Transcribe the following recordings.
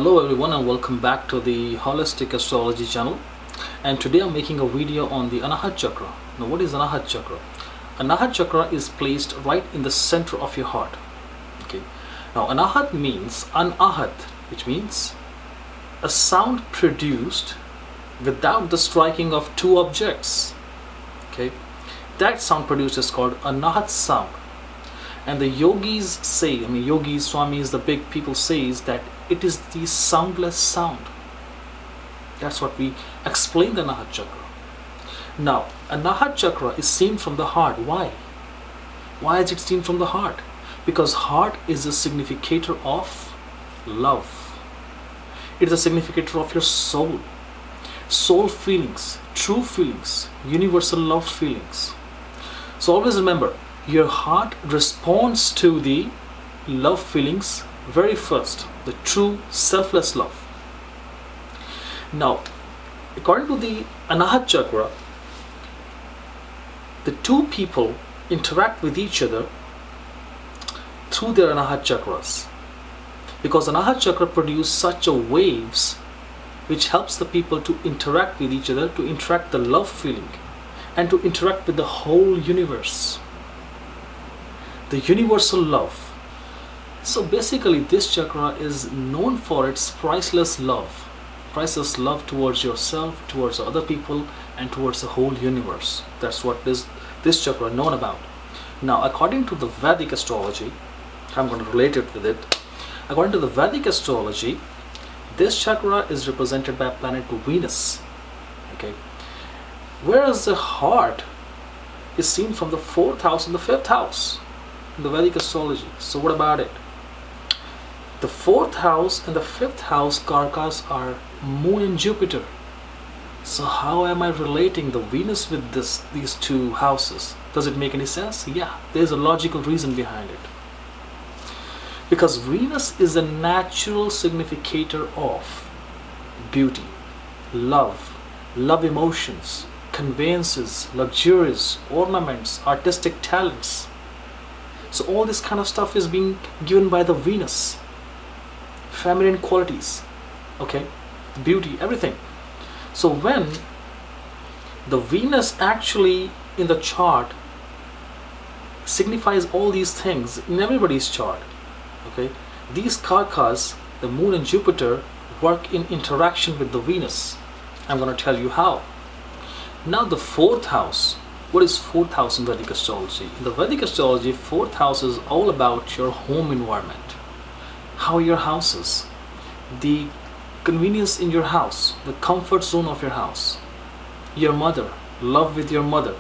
Hello everyone and welcome back to the Holistic Astrology channel, and today I'm making a video on the Anahat Chakra. Now what is Anahat Chakra? Anahat Chakra is placed right in the center of your heart. Okay. Now Anahat means Anahat, which means a sound produced without the striking of two objects. Okay. That sound produced is called Anahat sound. And the yogis say, yogis, swamis, the big people says that it is the soundless sound. That's what we explain the Anahat Chakra. Now, Anahat Chakra is seen from the heart. Why? Why is it seen from the heart? Because heart is a significator of love. It is a significator of your soul. Soul feelings, true feelings, universal love feelings. So always remember, your heart responds to the love feelings very first, the true selfless love. Now, according to the Anahat Chakra, the two people interact with each other through their Anahat Chakras, because Anahat Chakra produces such a waves which helps the people to interact with each other, to interact the love feeling, and to interact with the whole universe. The universal love. So basically this chakra is known for its priceless love towards yourself, towards other people, and towards the whole universe. That's what this chakra is known about. Now according to the Vedic Astrology, I'm going to relate it with it. According to the Vedic Astrology, this chakra is represented by planet Venus. Okay, whereas the heart is seen from the 4th house and the 5th house in the Vedic Astrology. So what about it? The 4th house and the 5th house karkas are Moon and Jupiter. So how am I relating the Venus with these two houses? Does it make any sense? Yeah, there's a logical reason behind it. Because Venus is a natural significator of beauty, love emotions, conveyances, luxuries, ornaments, artistic talents. So all this kind of stuff is being given by the Venus. Feminine qualities, okay, beauty, everything. So when the Venus actually in the chart signifies all these things in everybody's chart, okay, these karkas, the Moon and Jupiter, work in interaction with the Venus. I'm going to tell you how. Now the 4th house. What is 4th house in Vedic Astrology? In the Vedic Astrology, 4th house is all about your home environment. How your house is. The convenience in your house. The comfort zone of your house. Your mother. Love with your mother.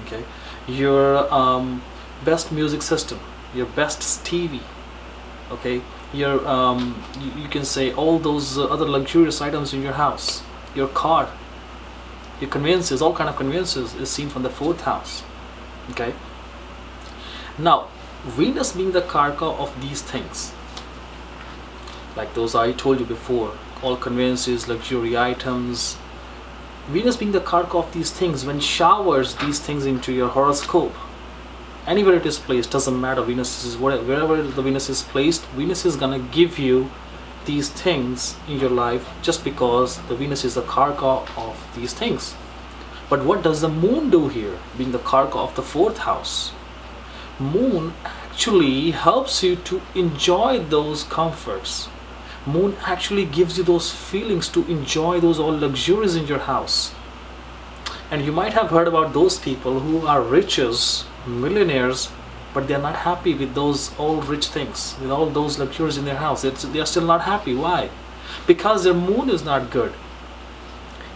Okay. Your best music system. Your best TV. Okay. Your you can say all those other luxurious items in your house. Your car. Your conveyances, all kind of conveyances is seen from the 4th house. Okay. Now, Venus being the karka of these things, like those I told you before, all conveyances, luxury items. Venus being the karka of these things, when showers these things into your horoscope, anywhere it is placed, doesn't matter. Venus is wherever the Venus is placed, Venus is gonna give you these things in your life just because the Venus is the karka of these things. But what does the Moon do here, being the karka of the 4th house? Moon actually helps you to enjoy those comforts. Moon actually gives you those feelings to enjoy those all luxuries in your house. And you might have heard about those people who are riches, millionaires, but they are not happy with those all rich things, with all those luxuries in their house. They are still not happy. Why? Because their Moon is not good.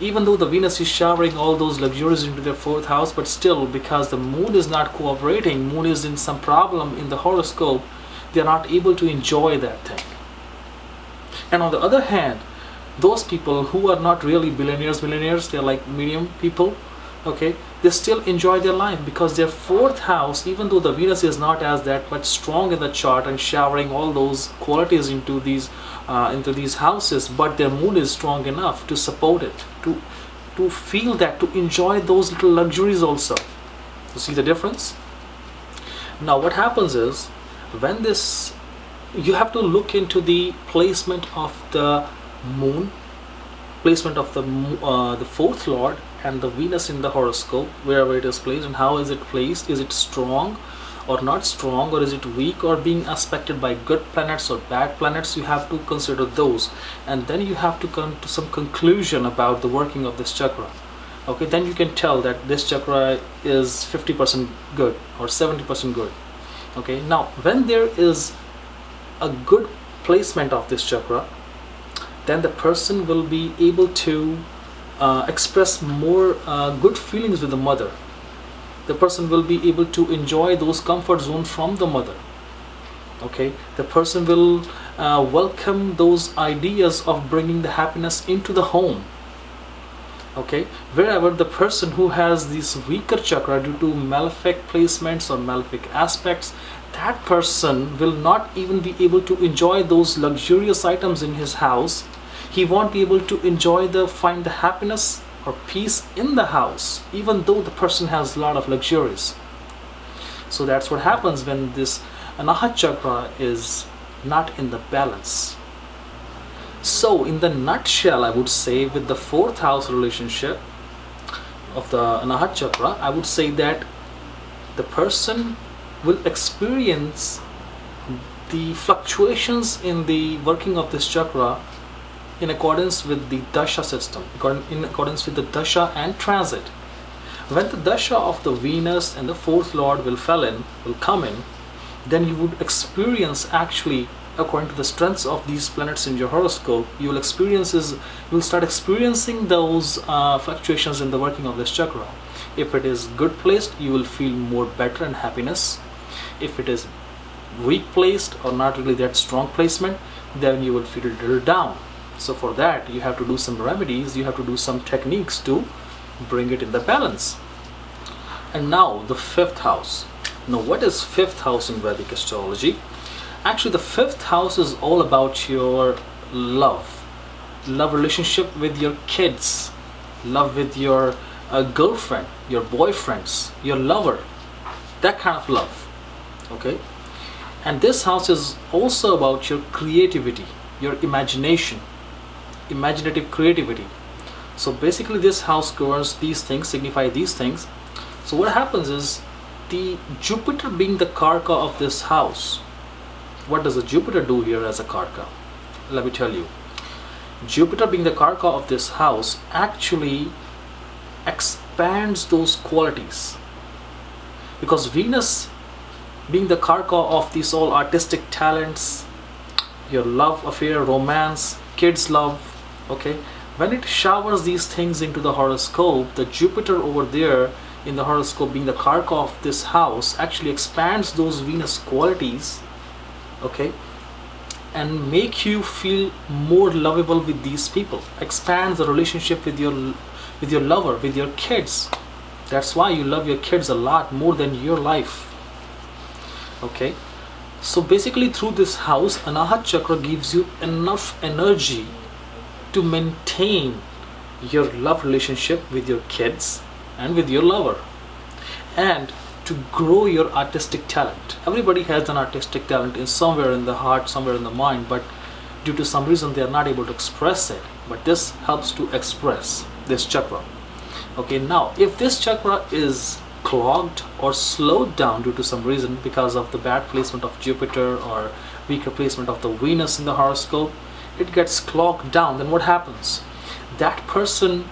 Even though the Venus is showering all those luxuries into their 4th house, but still, because the Moon is not cooperating, Moon is in some problem in the horoscope, they are not able to enjoy that thing. And on the other hand, those people who are not really millionaires, they're like medium people, okay, they still enjoy their life because their 4th house, even though the Venus is not as that much strong in the chart and showering all those qualities into these houses, but their Moon is strong enough to support it, to feel that, to enjoy those little luxuries also. You see the difference? Now what happens is, when this you have to look into the placement of the moon, placement of the fourth lord and the Venus in the horoscope, wherever it is placed, and how is it placed. Is it strong or not strong, or is it weak or being aspected by good planets or bad planets? You have to consider those, and then you have to come to some conclusion about the working of this chakra. Okay, then you can tell that this chakra is 50% good or 70% good. Okay, now when there is a good placement of this chakra, then the person will be able to express more good feelings with the mother. The person will be able to enjoy those comfort zones from the mother. Okay, the person will welcome those ideas of bringing the happiness into the home. Okay, wherever the person who has this weaker chakra due to malefic placements or malefic aspects, that person will not even be able to enjoy those luxurious items in his house. He won't be able to find the happiness or peace in the house, even though the person has a lot of luxuries. So that's what happens when this Anahat chakra is not in the balance. So in the nutshell, I would say, with the fourth house relationship of the Anahat chakra, I would say that the person will experience the fluctuations in the working of this chakra in accordance with the dasha system, in accordance with the dasha and transit. When the dasha of the Venus and the fourth lord will come in, then you would experience, actually, according to the strengths of these planets in your horoscope, you will start experiencing those fluctuations in the working of this chakra. If it is good placed, you will feel more better and happiness. If it is weak placed or not really that strong placement, then you will feel a little down. So for that, you have to do some remedies, you have to do some techniques to bring it in the balance. And now the fifth house. Now what is fifth house in Vedic astrology? Actually, the fifth house is all about your love relationship with your kids, love with your girlfriend, your boyfriends, your lover, that kind of love. Okay, and this house is also about your creativity, your imaginative creativity. So basically this house governs these things, signify these things. So what happens is, the Jupiter being the karka of this house, what does the Jupiter do here as a karka? Let me tell you. Jupiter being the karka of this house actually expands those qualities, because Venus being the karka of these all artistic talents, your love affair, romance, kids love, okay, when it showers these things into the horoscope, the Jupiter over there in the horoscope being the karka of this house actually expands those Venus qualities, okay, and make you feel more lovable with these people, expands the relationship with your lover, with your kids. That's why you love your kids a lot more than your life. Okay, so basically through this house, Anahat chakra gives you enough energy to maintain your love relationship with your kids and with your lover, and to grow your artistic talent. Everybody has an artistic talent in somewhere in the heart, somewhere in the mind, but due to some reason they are not able to express it. But this helps to express this chakra. Okay, now if this chakra is clogged or slowed down due to some reason, because of the bad placement of Jupiter or weaker placement of the Venus in the horoscope, it gets clogged down, then what happens? That person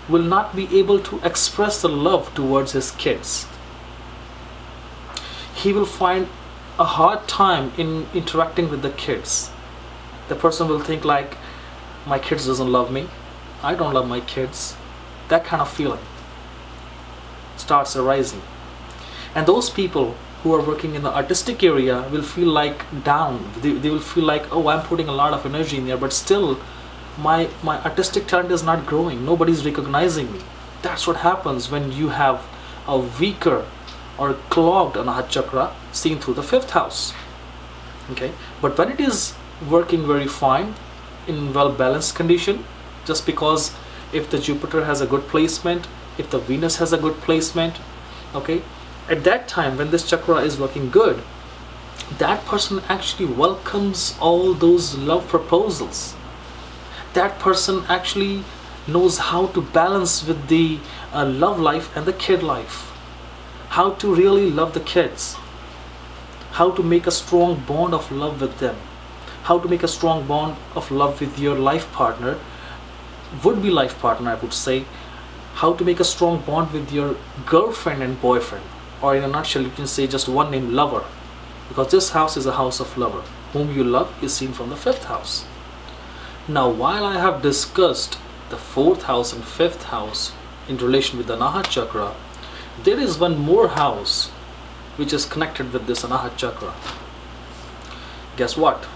will not be able to express the love towards his kids. He will find a hard time in interacting with the kids. The person will think like, my kids doesn't love me, I don't love my kids. That kind of feeling starts arising. And those people who are working in the artistic area will feel like down. They will feel like, oh, I'm putting a lot of energy in there, but still my artistic talent is not growing. Nobody's recognizing me. That's what happens when you have a weaker or clogged Anahat chakra seen through the fifth house. Okay, but when it is working very fine in well balanced condition, just because if the Jupiter has a good placement, if the Venus has a good placement, okay, at that time when this chakra is working good, that person actually welcomes all those love proposals. That person actually knows how to balance with the love life and the kid life. How to really love the kids. How to make a strong bond of love with them. How to make a strong bond of love with your life partner, would-be life partner, I would say. How to make a strong bond with your girlfriend and boyfriend, or in a nutshell you can say just one name, lover, because this house is a house of lover. Whom you love is seen from the 5th house. Now, while I have discussed the 4th house and 5th house in relation with the Anahat chakra, there is one more house which is connected with this Anahat chakra. Guess what?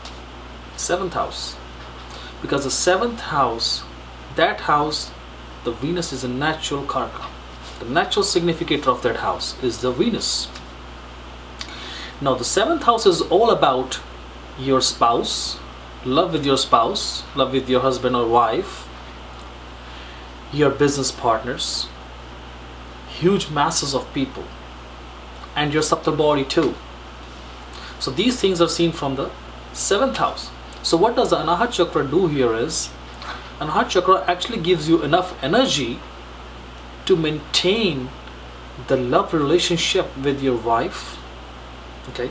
7th house. Because the 7th house, that house, the Venus is a natural karka. The natural significator of that house is the Venus. Now the 7th house is all about your spouse, love with your spouse, love with your husband or wife, your business partners, huge masses of people, and your subtle body too. So these things are seen from the 7th house. So what does the Anahat chakra do here is, Anahat chakra actually gives you enough energy to maintain the love relationship with your wife, okay,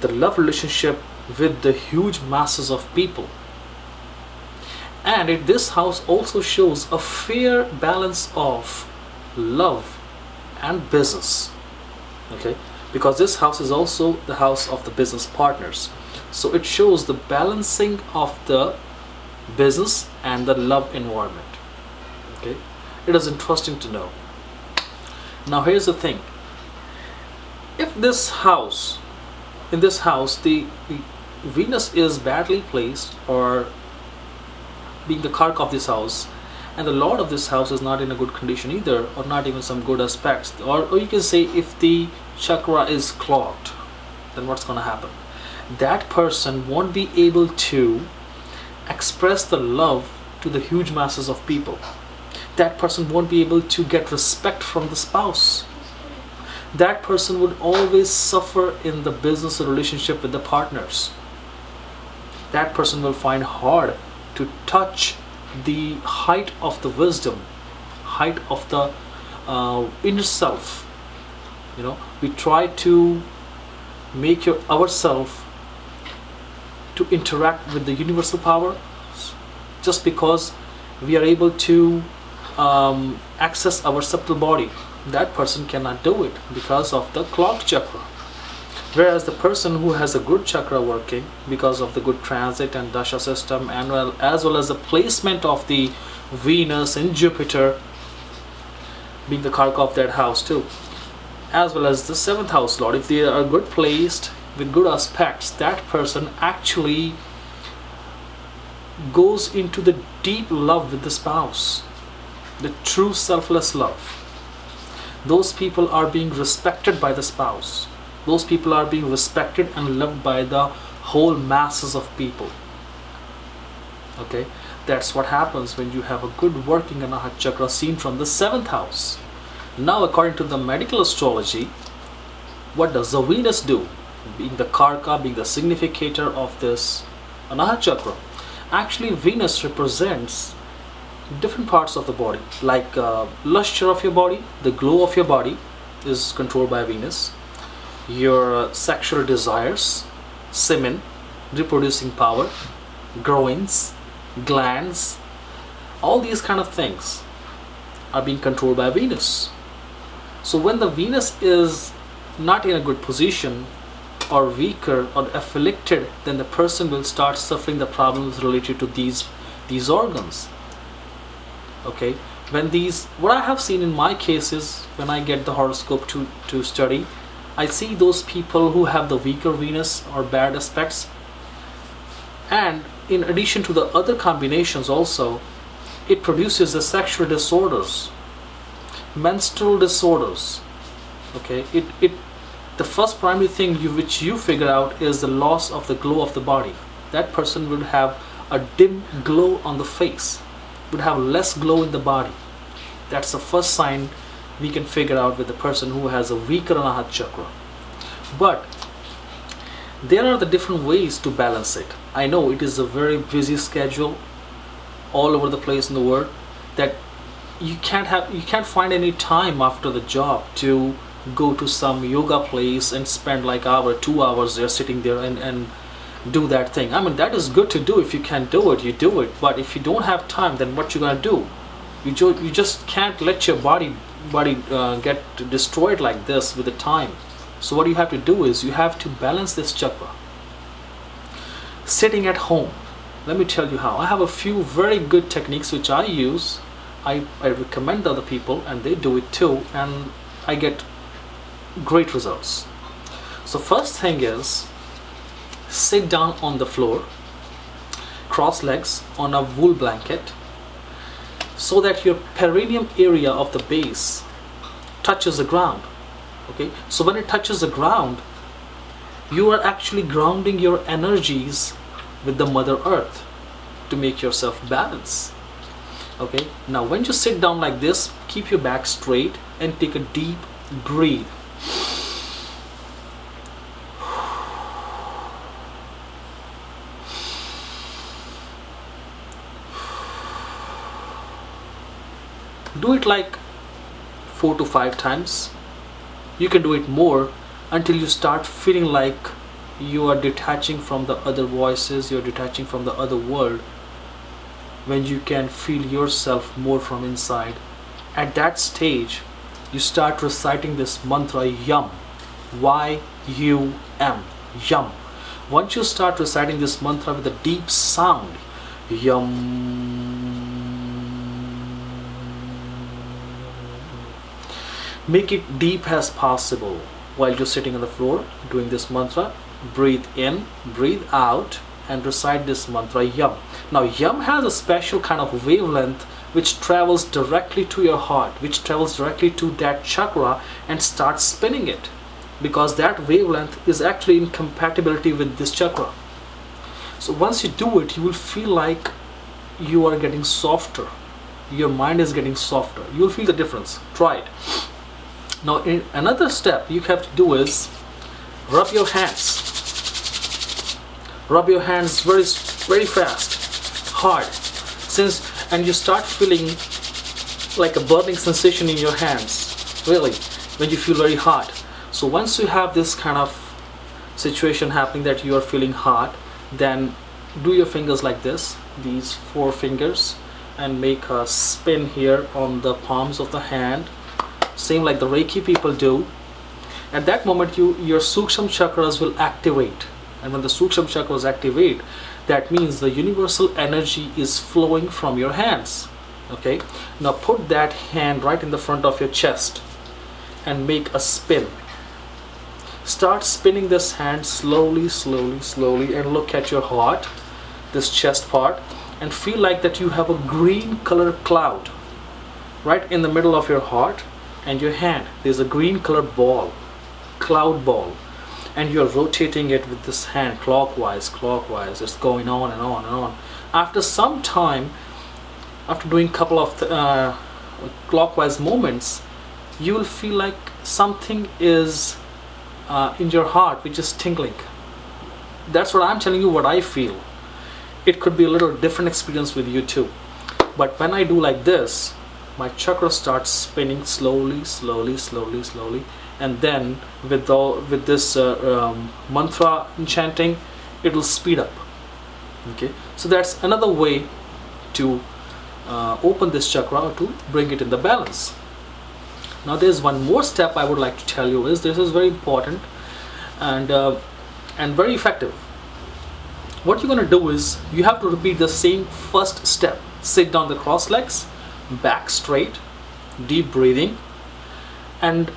the love relationship with the huge masses of people. And this house also shows a fair balance of love and business, okay, because this house is also the house of the business partners. So it shows the balancing of the business and the love environment. Okay, it is interesting to know. Now here's the thing. If this house, in this house, the Venus is badly placed, or being the kark of this house, and the lord of this house is not in a good condition either, or not even some good aspects, or you can say if the chakra is clogged, then what's going to happen? That person won't be able to express the love to the huge masses of people. That person won't be able to get respect from the spouse. That person would always suffer in the business relationship with the partners. That person will find hard to touch the height of the wisdom, height of the inner self. You know, we try to make ourselves to interact with the universal power just because we are able to access our subtle body. That person cannot do it because of the clogged chakra. Whereas the person who has a good chakra working because of the good transit and dasha system, and as well as the placement of the Venus and Jupiter being the karka of that house too, as well as the 7th house lord, if they are good placed with good aspects, that person actually goes into the deep love with the spouse, the true selfless love. Those people are being respected by the spouse. Those people are being respected and loved by the whole masses of people. Okay, that's what happens when you have a good working Anahat chakra seen from the 7th house. Now, according to the medical astrology, what does the Venus do? Being the karka, being the significator of this Anahat chakra. Actually, Venus represents different parts of the body, like luster of your body, the glow of your body is controlled by Venus. Your sexual desires, semen, reproducing power, growings, glands, all these kind of things are being controlled by Venus. So when the Venus is not in a good position, or weaker or afflicted, then the person will start suffering the problems related to these organs. Okay, when what I have seen in my cases, when I get the horoscope to study, I see those people who have the weaker Venus or bad aspects, and in addition to the other combinations also, it produces the sexual disorders, menstrual disorders. Okay, the first primary thing which you figure out is the loss of the glow of the body. That person would have a dim glow on the face, would have less glow in the body. That's the first sign we can figure out with the person who has a weaker Anahat chakra. But There are the different ways to balance it. I know it is a very busy schedule all over the place in the world, that you can't find any time after the job to go to some yoga place and spend like hour 2 hours there sitting there and do that thing. I mean, that is good to do. If you can do it, you do it. But if you don't have time, then what you gonna do? You just can't let your body get destroyed like this with the time. So what you have to do is you have to balance this chakra. Sitting at home, let me tell you how. I have a few very good techniques which I use. I recommend other people and they do it too, and I get great results. So first thing is, sit down on the floor, cross legs on a wool blanket, so that your perineum area of the base touches the ground. Okay, so when it touches the ground, you are actually grounding your energies with the Mother Earth to make yourself balance. Okay, now when you sit down like this, keep your back straight and take a deep breathe. Do it like 4 to 5 times. You can do it more until you start feeling like you are detaching from the other voices, you're detaching from the other world, when you can feel yourself more from inside. At that stage, you start reciting this mantra YUM, Y-U-M, YUM. Once you start reciting this mantra with a deep sound, YUM, make it deep as possible while you're sitting on the floor doing this mantra. Breathe in, breathe out, and recite this mantra YUM. Now YUM has a special kind of wavelength which travels directly to your heart, which travels directly to that chakra and starts spinning it, because that wavelength is actually in compatibility with this chakra. So once you do it, you will feel like you are getting softer. Your mind is getting softer. You'll feel the difference. Try it. Now, in another step you have to do is rub your hands. Rub your hands very fast, hard, and you start feeling like a burning sensation in your hands, really, when you feel very hot. So once you have this kind of situation happening that you are feeling hot, then do your fingers like this, these 4 fingers, and make a spin here on the palms of the hand, same like the Reiki people do. At that moment, your Sukshma chakras will activate, and when the Sukshma chakras activate, that means the universal energy is flowing from your hands. Okay, now put that hand right in the front of your chest and make a spin. Start spinning this hand slowly, and look at your heart, this chest part, and feel like that you have a green color cloud right in the middle of your heart and your hand. There's a green colored ball, cloud ball, and you're rotating it with this hand clockwise. It's going on and on and on. After some time, after doing a couple of clockwise movements, you will feel like something is in your heart which is tingling. That's what I'm telling you, what I feel. It could be a little different experience with you too, but when I do like this, my chakra starts spinning slowly, and then with this mantra chanting, it will speed up. Okay, so that's another way to open this chakra, or to bring it in the balance. Now there's one more step I would like to tell you. This is very important and very effective. What you're going to do is you have to repeat the same first step. Sit down the cross legs, back straight, deep breathing, and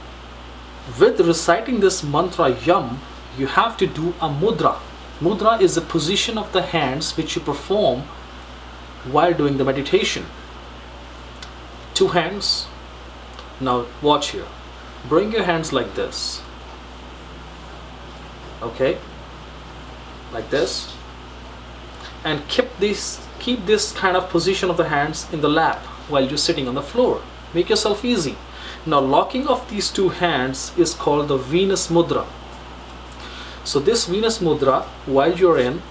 with reciting this mantra YUM, you have to do a mudra. Mudra is the position of the hands which you perform while doing the meditation. 2 hands. Now watch here. Bring your hands like this. Okay? Like this. And keep this kind of position of the hands in the lap while you're sitting on the floor. Make yourself easy. Now locking of these 2 hands is called the Venus Mudra. So this Venus mudra, while you're in,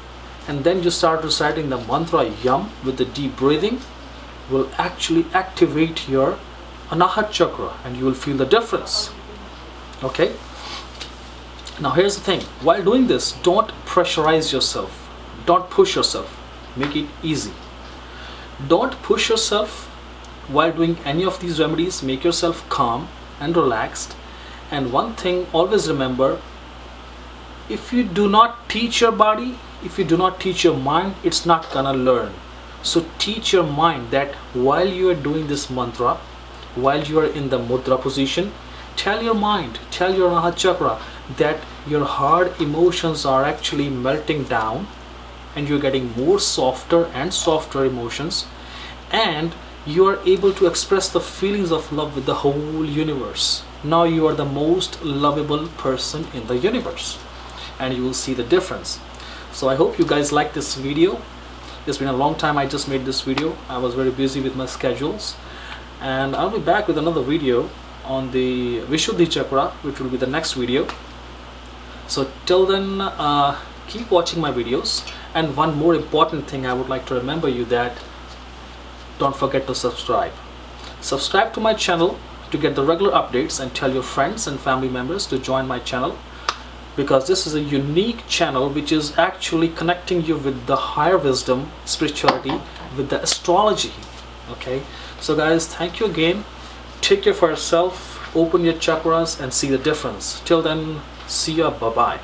and then you start reciting the mantra Yam with the deep breathing, will actually activate your Anahat chakra, and you will feel the difference. Okay? Now here's the thing, while doing this, don't pressurize yourself, don't push yourself, make it easy. Don't push yourself while doing any of these remedies. Make yourself calm and relaxed. And one thing, always remember, if you do not teach your body, if you do not teach your mind, it's not gonna learn. So teach your mind that while you are doing this mantra, while you are in the mudra position, tell your mind, tell your Anahat chakra that your hard emotions are actually melting down, and you're getting more softer and softer emotions, and you are able to express the feelings of love with the whole universe. Now you are the most lovable person in the universe, and you will see the difference. So I hope you guys like this video. It's been a long time I just made this video. I was very busy with my schedules, and I'll be back with another video on the Vishuddhi chakra, which will be the next video. So till then, keep watching my videos. And one more important thing I would like to remember you, that don't forget to subscribe. Subscribe to my channel to get the regular updates, and tell your friends and family members to join my channel, because this is a unique channel which is actually connecting you with the higher wisdom, spirituality, with the astrology. Okay, so guys, thank you again. Take care for yourself, open your chakras and see the difference. Till then, see ya, bye bye.